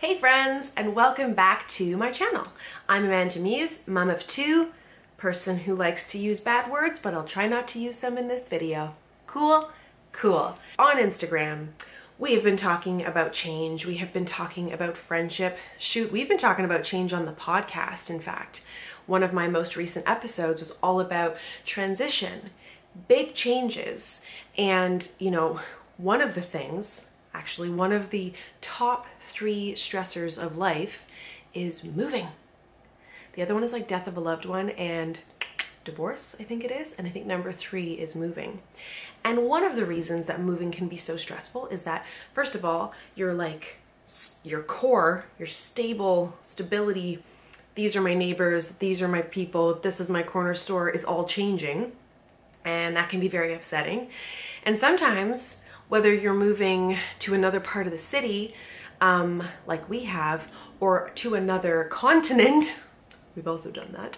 Hey friends, and welcome back to my channel. I'm AmandaMuse, mom of two, person who likes to use bad words, but I'll try not to use some in this video. Cool? Cool. On Instagram, we have been talking about change. We have been talking about friendship. Shoot, we've been talking about change on the podcast, in fact. One of my most recent episodes was all about transition, big changes, and, one of the things, actually, one of the top 3 stressors of life is moving. The other one is like death of a loved one and divorce, I think it is. And I think number 3 is moving. And one of the reasons that moving can be so stressful is that, first of all, your core, your stability, these are my neighbors, these are my people, this is my corner store, is all changing. And that can be very upsetting. And sometimes, whether you're moving to another part of the city, like we have, or to another continent, we've also done that,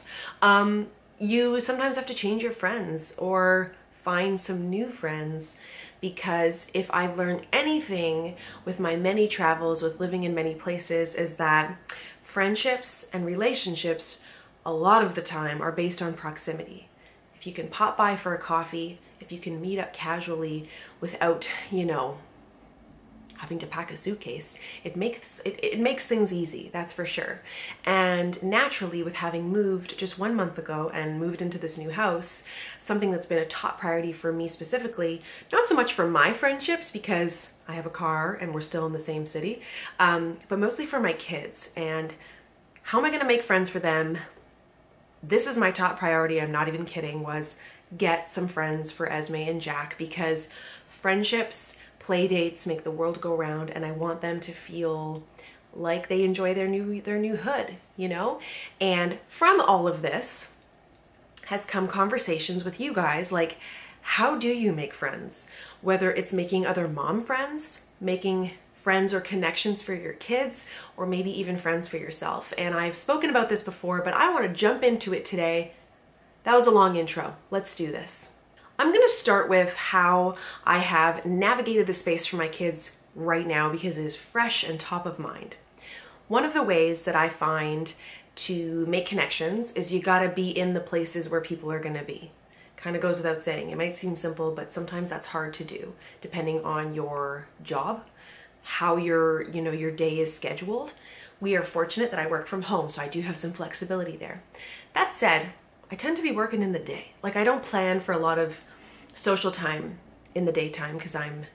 you sometimes have to change your friends or find some new friends, because if I've learned anything with my many travels, with living in many places, is that friendships and relationships a lot of the time are based on proximity. If you can pop by for a coffee, if you can meet up casually without, having to pack a suitcase, it makes things easy, that's for sure. And naturally, with having moved just 1 month ago and moved into this new house, something that's been a top priority for me specifically, not so much for my friendships because I have a car and we're still in the same city, but mostly for my kids. And how am I gonna make friends for them? This is my top priority, I'm not even kidding, was get some friends for Esme and Jack, because friendships, play dates make the world go round, and I want them to feel like they enjoy their new hood, And from all of this has come conversations with you guys, like, how do you make friends? Whether it's making other mom friends, making friends or connections for your kids, or maybe even friends for yourself. And I've spoken about this before, but I want to jump into it today. That was a long intro. Let's do this. I'm going to start with how I have navigated the space for my kids right now, because it is fresh and top of mind. One of the ways that I find to make connections is you got to be in the places where people are going to be. Kind of goes without saying. It might seem simple, but sometimes that's hard to do depending on your job, how your day is scheduled. We are fortunate that I work from home, so I do have some flexibility there. That said, I tend to be working in the day. Like, I don't plan for a lot of social time in the daytime because I'm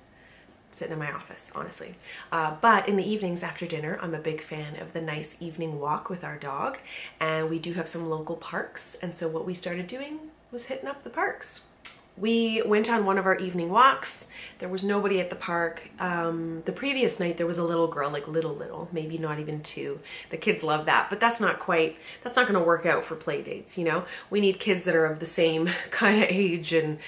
sitting in my office, honestly. But in the evenings after dinner, I'm a big fan of the nice evening walk with our dog, and we do have some local parks. And so what we started doing was hitting up the parks. We went on one of our evening walks. There was nobody at the park. The previous night there was a little girl, like little, maybe not even 2. The kids love that, but that's not gonna work out for play dates, We need kids that are of the same kind of age and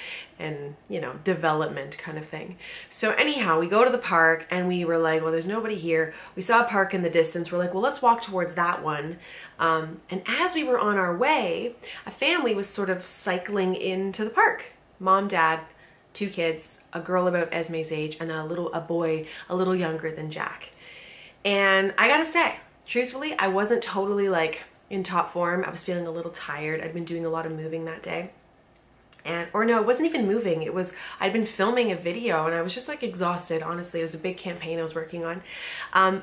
development kind of thing. So anyhow, we go to the park and we were like, well, there's nobody here. We saw a park in the distance. We're like, well, let's walk towards that one. And as we were on our way, a family was sort of cycling into the park. Mom, dad, 2 kids, a girl about Esme's age, and a boy a little younger than Jack. And I gotta say, truthfully, I wasn't totally like in top form. I was feeling a little tired. I'd been doing a lot of moving that day. Or no, it wasn't even moving. I'd been filming a video and I was just like exhausted, honestly. It was a big campaign I was working on.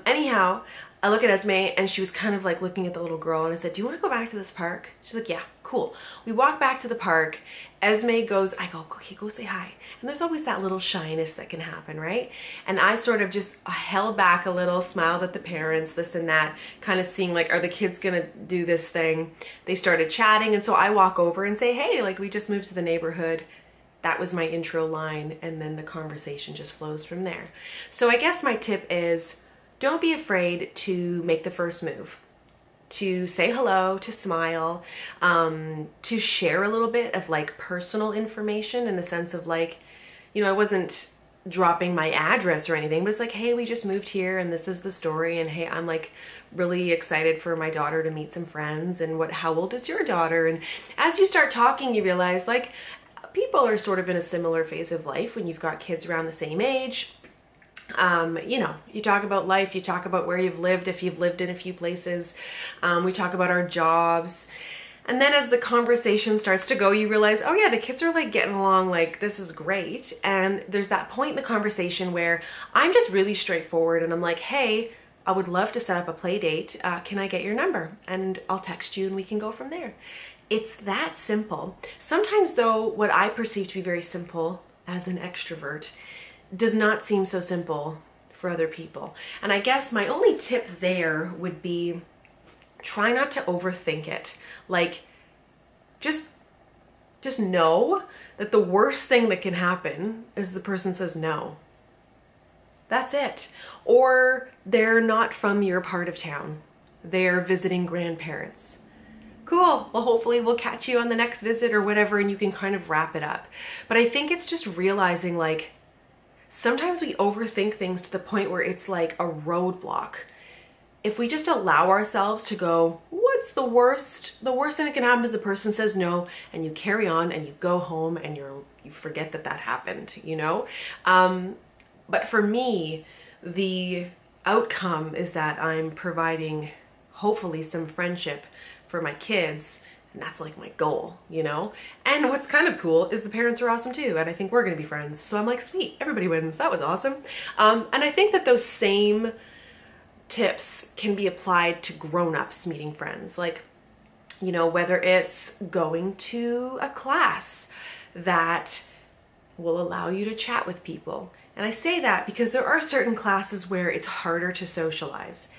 Anyhow, I look at Esme and she was kind of like looking at the little girl, and I said, do you want to go back to this park? She's like, yeah, cool. We walk back to the park. Esme goes, I go, okay, go say hi. And there's always that little shyness that can happen, right? And I sort of just held back a little, smiled at the parents, this and that, kind of seeing like, are the kids gonna do this thing? They started chatting, and so I walk over and say, hey, like, we just moved to the neighborhood. That was my intro line, and then the conversation just flows from there. So I guess my tip is, don't be afraid to make the first move, to say hello, to smile, to share a little bit of like personal information, in the sense of like, I wasn't dropping my address or anything, but it's like, hey, we just moved here and this is the story, and hey, I'm like really excited for my daughter to meet some friends, and how old is your daughter? And as you start talking, you realize like people are sort of in a similar phase of life when you've got kids around the same age. You know, you talk about life, you talk about where you've lived, if you've lived in a few places. We talk about our jobs. And then as the conversation starts to go, you realize, oh yeah, the kids are like getting along, like this is great. And there's that point in the conversation where I'm just really straightforward and I'm like, hey, I would love to set up a play date. Can I get your number? And I'll text you and we can go from there. It's that simple. Sometimes though, what I perceive to be very simple as an extrovert does not seem so simple for other people. And I guess my only tip there would be try not to overthink it. Like, just know that the worst thing that can happen is the person says no. That's it. Or they're not from your part of town. They're visiting grandparents. Cool. Well, hopefully we'll catch you on the next visit or whatever, and you can kind of wrap it up. But I think it's just realizing, like, sometimes we overthink things to the point where it's like a roadblock. If we just allow ourselves to go, what's the worst? The worst thing that can happen is the person says no, and you carry on and you go home and you forget that happened, you know? But for me, the outcome is that I'm providing hopefully some friendship for my kids, and that's like my goal, you know? And what's kind of cool is the parents are awesome too, and I think we're gonna be friends. So I'm like, sweet, everybody wins. That was awesome. And I think that those same tips can be applied to grown-ups meeting friends. Like, you know, whether it's going to a class that will allow you to chat with people. And I say that because there are certain classes where it's harder to socialize.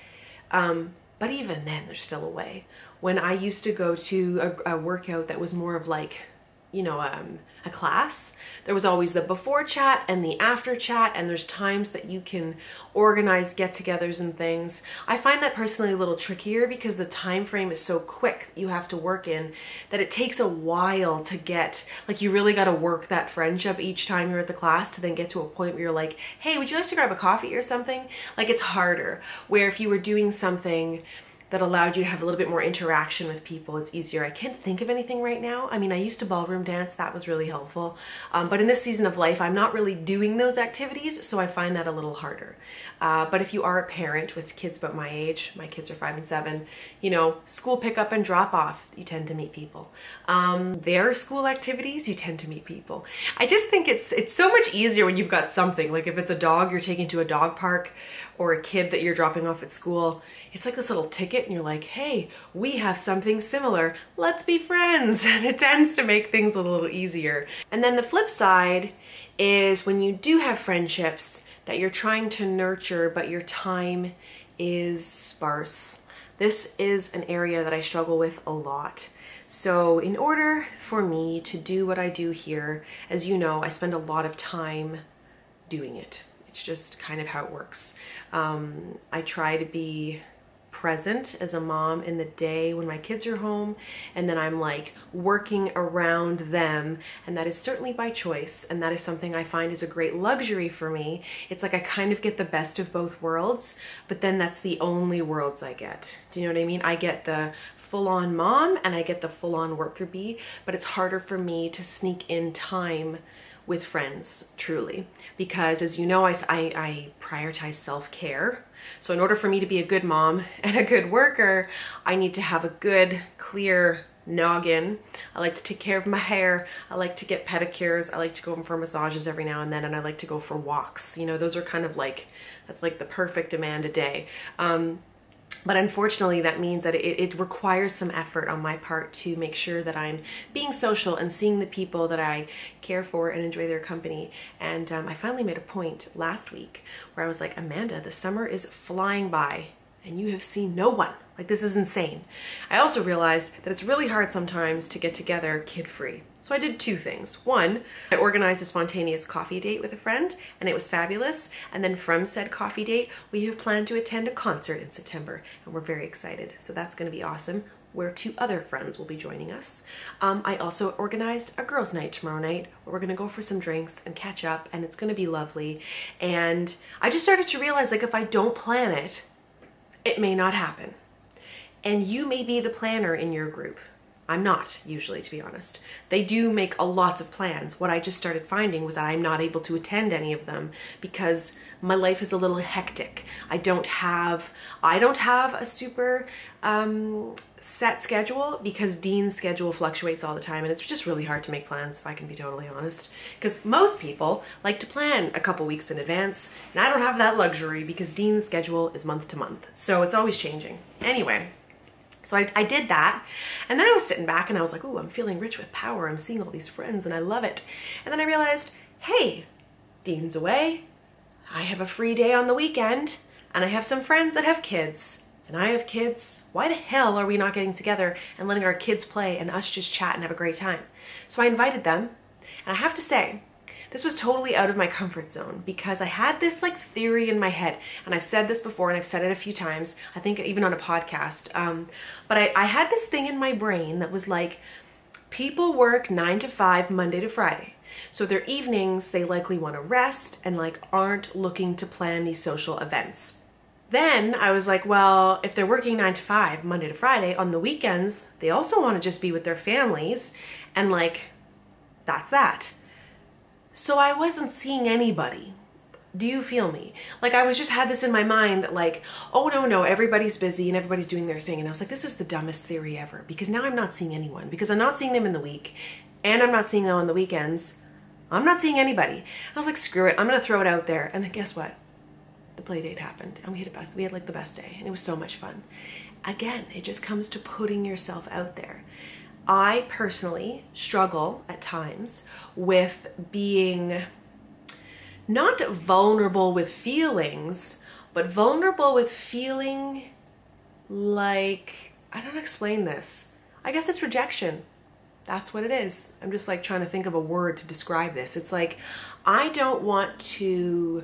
But even then, there's still a way. When I used to go to a workout that was more of like, you know, a class, there was always the before chat and the after chat, and there's times that you can organize get-togethers and things. I find that personally a little trickier because the time frame is so quick you have to work in that it takes a while to get, like, you really got to work that friendship each time you're at the class to then get to a point where you're like, hey, would you like to grab a coffee or something? Like, it's harder. Where if you were doing something that allowed you to have a little bit more interaction with people, it's easier. I can't think of anything right now. I mean, I used to ballroom dance. That was really helpful. But in this season of life, I'm not really doing those activities, so I find that a little harder. But if you are a parent with kids about my age, my kids are 5 and 7, you know, school pickup and drop off, you tend to meet people. Their school activities, you tend to meet people. I just think it's so much easier when you've got something. Like if it's a dog you're taking to a dog park or a kid that you're dropping off at school, it's like this little ticket and you're like, hey, we have something similar. Let's be friends. And it tends to make things a little easier. And then the flip side is when you do have friendships that you're trying to nurture, but your time is sparse. This is an area that I struggle with a lot. So in order for me to do what I do here, as you know, I spend a lot of time doing it. It's just kind of how it works. I try to be present as a mom in the day when my kids are home, and then I'm like working around them, and that is certainly by choice, and that is something I find is a great luxury for me. It's like I kind of get the best of both worlds, but then that's the only worlds I get. Do you know what I mean? I get the full-on mom and I get the full-on worker bee, but it's harder for me to sneak in time with friends, truly, because as you know, I prioritize self-care. So in order for me to be a good mom and a good worker, I need to have a good, clear noggin. I like to take care of my hair. I like to get pedicures. I like to go for massages every now and then, and I like to go for walks. You know, those are kind of like, that's like the perfect Amanda day. But unfortunately, that means that it requires some effort on my part to make sure that I'm being social and seeing the people that I care for and enjoy their company. And I finally made a point last week where I was like, Amanda, the summer is flying by and you have seen no one. Like, this is insane. I also realized that it's really hard sometimes to get together kid-free. So I did two things. One, I organized a spontaneous coffee date with a friend, and it was fabulous. And then from said coffee date, we have planned to attend a concert in September, and we're very excited. So that's going to be awesome, where 2 other friends will be joining us. I also organized a girls' night tomorrow night, where we're going to go for some drinks and catch up, and it's going to be lovely. And I just started to realize, like, if I don't plan it, it may not happen. And you may be the planner in your group. I'm not usually, to be honest. They do make lots of plans. What I just started finding was that I'm not able to attend any of them because my life is a little hectic. I don't have a super set schedule because Dean's schedule fluctuates all the time, and it's just really hard to make plans, if I can be totally honest. Because most people like to plan a couple weeks in advance, and I don't have that luxury because Dean's schedule is month to month. So it's always changing. Anyway. So I did that, and then I was sitting back and I was like, ooh, I'm feeling rich with power. I'm seeing all these friends and I love it. And then I realized, hey, Dean's away. I have a free day on the weekend, and I have some friends that have kids, and I have kids. Why the hell are we not getting together and letting our kids play and us just chat and have a great time? So I invited them, and I have to say, this was totally out of my comfort zone because I had this like theory in my head, and I've said this before and I've said it a few times, I think even on a podcast, but I had this thing in my brain that was like, people work 9 to 5 Monday to Friday. So their evenings, they likely want to rest and like aren't looking to plan these social events. Then I was like, well, if they're working 9 to 5 Monday to Friday, on the weekends, they also want to just be with their families, and like, that's that. So I wasn't seeing anybody. Do you feel me? Like I was just had this in my mind that like, oh no, everybody's busy and everybody's doing their thing. And I was like, this is the dumbest theory ever, because now I'm not seeing anyone, because I'm not seeing them in the week and I'm not seeing them on the weekends. I'm not seeing anybody. And I was like, screw it. I'm going to throw it out there. And then guess what? The play date happened and we had like the best day, and it was so much fun. Again, it just comes to putting yourself out there. I personally struggle at times with being not vulnerable with feelings, but vulnerable with feeling like, I don't explain this. I guess it's rejection. That's what it is. I'm just like trying to think of a word to describe this. It's like, I don't want to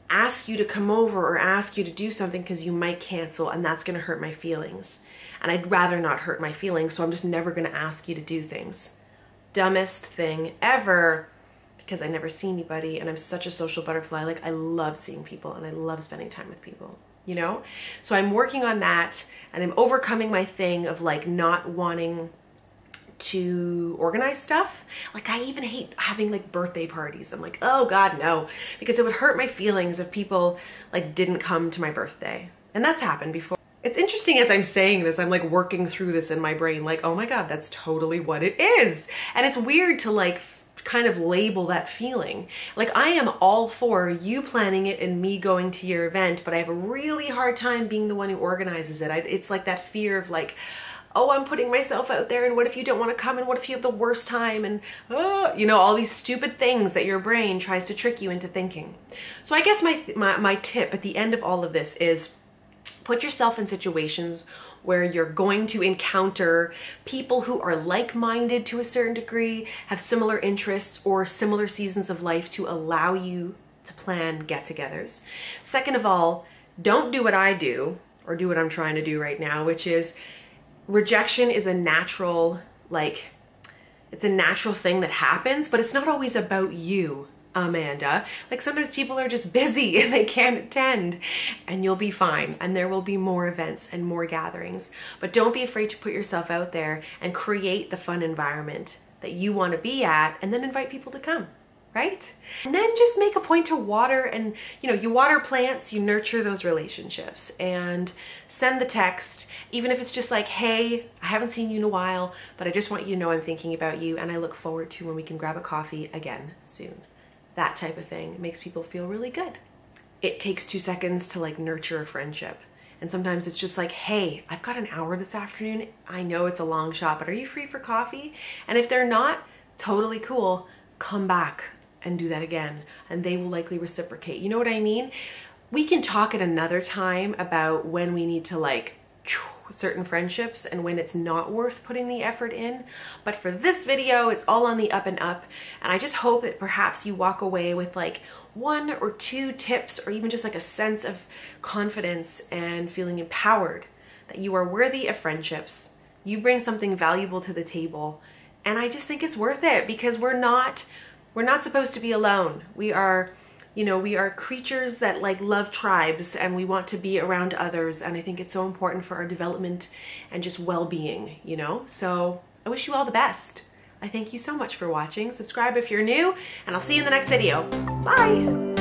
ask you to come over or ask you to do something because you might cancel, and that's going to hurt my feelings. And I'd rather not hurt my feelings, so I'm just never going to ask you to do things. Dumbest thing ever, because I never see anybody, and I'm such a social butterfly. Like, I love seeing people, and I love spending time with people, you know? So I'm working on that, and I'm overcoming my thing of like not wanting to organize stuff. Like I even hate having like birthday parties. I'm like, oh God, no, because it would hurt my feelings if people like didn't come to my birthday. And that's happened before. It's interesting as I'm saying this, I'm like working through this in my brain, like, oh my God, that's totally what it is. And it's weird to like kind of label that feeling. Like I am all for you planning it and me going to your event, but I have a really hard time being the one who organizes it. It's like that fear of like, oh, I'm putting myself out there, and what if you don't want to come, and what if you have the worst time, and you know, all these stupid things that your brain tries to trick you into thinking. So I guess my tip at the end of all of this is put yourself in situations where you're going to encounter people who are like-minded to a certain degree, have similar interests or similar seasons of life to allow you to plan get-togethers. Second of all, don't do what I do, or do what I'm trying to do right now, which is rejection is a natural, like, it's a natural thing that happens, but it's not always about you, Amanda. Like sometimes people are just busy and they can't attend, and you'll be fine, and there will be more events and more gatherings. But don't be afraid to put yourself out there and create the fun environment that you want to be at, and then invite people to come. Right? And then just make a point to water, and you know, you water plants, you nurture those relationships, and send the text, even if it's just like, hey, I haven't seen you in a while, but I just want you to know I'm thinking about you, and I look forward to when we can grab a coffee again soon. That type of thing. It makes people feel really good. It takes 2 seconds to like nurture a friendship. And sometimes it's just like, hey, I've got an hour this afternoon. I know it's a long shot, but are you free for coffee? And if they're not, totally cool, come back and do that again, and they will likely reciprocate. You know what I mean? We can talk at another time about when we need to like certain friendships and when it's not worth putting the effort in. But for this video, it's all on the up and up. And I just hope that perhaps you walk away with like 1 or 2 tips, or even just like a sense of confidence and feeling empowered that you are worthy of friendships. You bring something valuable to the table. And I just think it's worth it, because we're not supposed to be alone. We are You know, we are creatures that like love tribes and we want to be around others, and I think it's so important for our development and just well-being, you know? So I wish you all the best. I thank you so much for watching. Subscribe if you're new, and I'll see you in the next video. Bye!